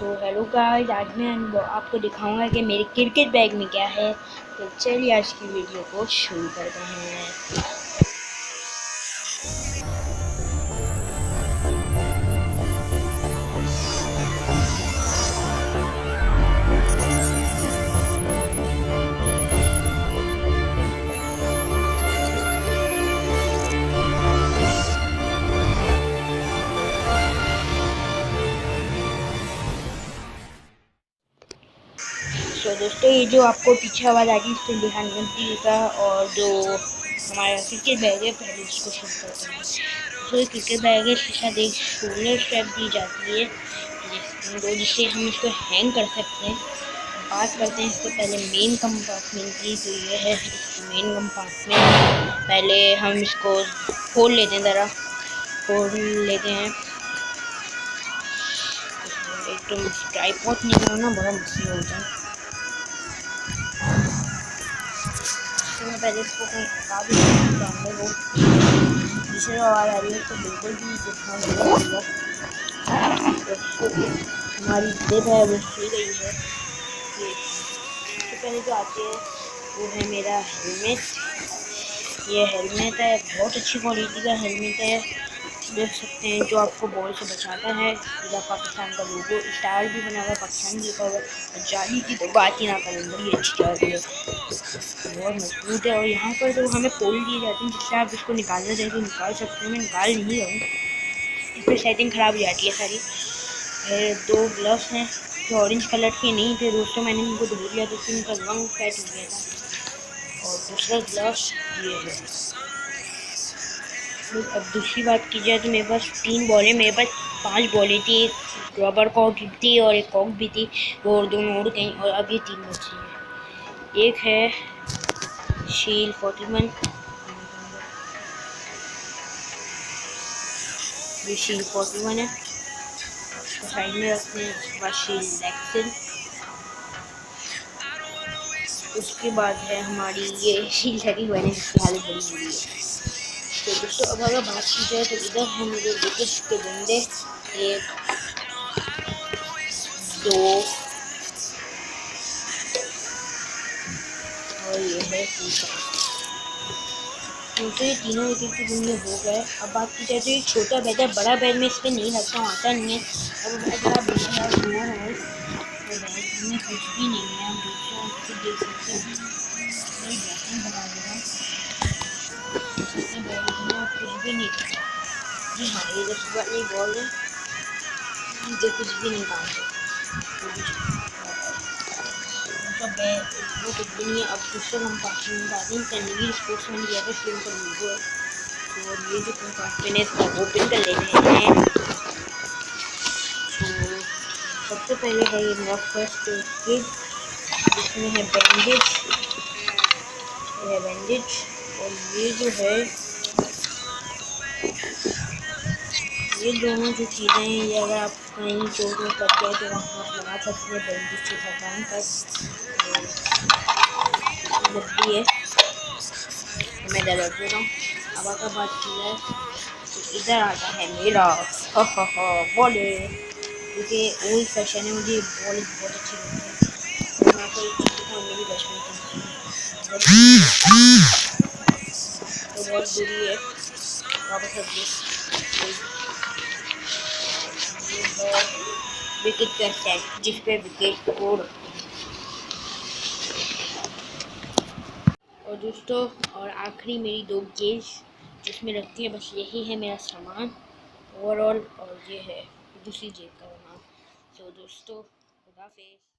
तो hello guys, आज मैं आपको दिखाऊंगा कि मेरे क्रिकेट बैग में क्या है। तो चलिए आज की वीडियो को शुरू करते हैं। तो दोस्तों, ये जो आपको पीछे आवाज़ आ रही है इससे ध्यान रखिएगा। और जो हमारा क्रिकेट बैग है, पहले इसको शुरू करते हैं। तो ये क्रिकेट बैग है, इसके साथ एक शोल्डर स्ट्रैप दी जाती है जिससे हम इसको हैंग कर सकते हैं। बात करते हैं इससे पहले मेन कंपार्टमेंट की। तो ये है मेन कंपार्टमेंट। पहले हम इसको खोल लेते हैं, ज़रा खोल लेते हैं। एकदम ट्राइपॉड निकालना बड़ा मुश्किल होता है। तो मैं पहले इसको कहीं हटा भी कैमरे को। पीछे जो आवाज़ आ रही है तो बिल्कुल भी देखना नहीं होगा। हमारी जेब है वो खुल गई है। ये सबसे पहले जो आती है वो है मेरा हेलमेट। ये हेलमेट है, बहुत अच्छी क्वालिटी का हेलमेट है, देख सकते हैं, जो आपको बॉल से बचाता है। पूरा पाकिस्तान का लोगो स्टार भी बना हुआ, पाकिस्तान भी लिखा हुआ। और जाली की तो बात ही ना करें, बड़ी अच्छी जाली है, बहुत मजबूत है। और यहाँ पर जो हमें पोल दिए जाते हैं जिससे आप इसको निकालना चाहिए तो निकाल सकते हैं। मैं निकाल नहीं रहा हूँ, इसमें सेटिंग ख़राब हो जाती है सारी। फिर दो ग्लव्स हैं जो ऑरेंज कलर के नहीं थे दोस्तों, मैंने इनको धो लिया तो इनका रंग फेड हो गया था। और दूसरा ग्लव्स ये है। अब दूसरी बात की जाए तो मेरे पास 3 बॉलें, मेरे पास 5 बॉलें थी। एक रबर कॉक थी और एक कॉक भी थी, वो और दोनों उड़ गई। और अब ये 3 बची हैं। एक है शील 41, ये शील 41 है, उसको साइड में रखते हैं। उसके बाद शील एक्सेल, उसके बाद है हमारी ये शील 31 है जिसकी हालत बड़ी बुरी है। तो दोस्तों, अब अगर बात की जाए तो इधर है मेरे विकेट के डंडे, 1 2 और ये है 3। तो ये तीनों विकेट के डंडे हो गए। अब बात की जाए तो ये छोटा बैग है, बड़ा बैग में इस पर नहीं रखता हूँ, आता नहीं है। अब अगर आप देखें यार तो बैग में कुछ भी नहीं है। आप देख सकते हैं, मैं बैटिंग बना दे रहा हूँ, बैग में कुछ भी नहीं था। जी हाँ, ये जैसे वाली बॉल है, मुझे कुछ भी नहीं काम उनका बैग वो कुछ भी नहीं है। अब दूसरे कंपार्टमेंट आते हैं, चंडीगढ़ स्पोर्ट्समैन गया था फिल्म का लोगो है। तो ये जो कंपार्टमेंट है इसको ओपन कर लेते हैं। तो सबसे पहले है ये मेरा फर्स्ट एड किट, जिसमें है बैंडेज, ये है बैंडेज। और ये जो है, ये दोनों जो चीज़ें हैं, ये अगर आप कहीं चोट में लग गए तो वहाँ आप लगा सकते हैं बैंडेज के सामान पर। लगी है तो मैं डर दे रहा हूँ। अब अगर बात की जाए तो इधर आता है मेरा बॉल, क्योंकि ओल्ड फैशन है, मुझे बॉल बहुत अच्छी लगती है। तो मैं आपको एक चीज़ दिखाऊँ, मेरी बचपन की तो बहुत बुरी है। वापस रखिए, ये है विकेट का स्टैंड जिस पे विकेट को रखते हैं। और दोस्तों, और आखिरी मेरी 2 गेज जिसमें रखती है, बस यही है मेरा सामान ओवरऑल। और ये है दूसरी जेब का सामान। तो दोस्तों, खुदा हाफिज़।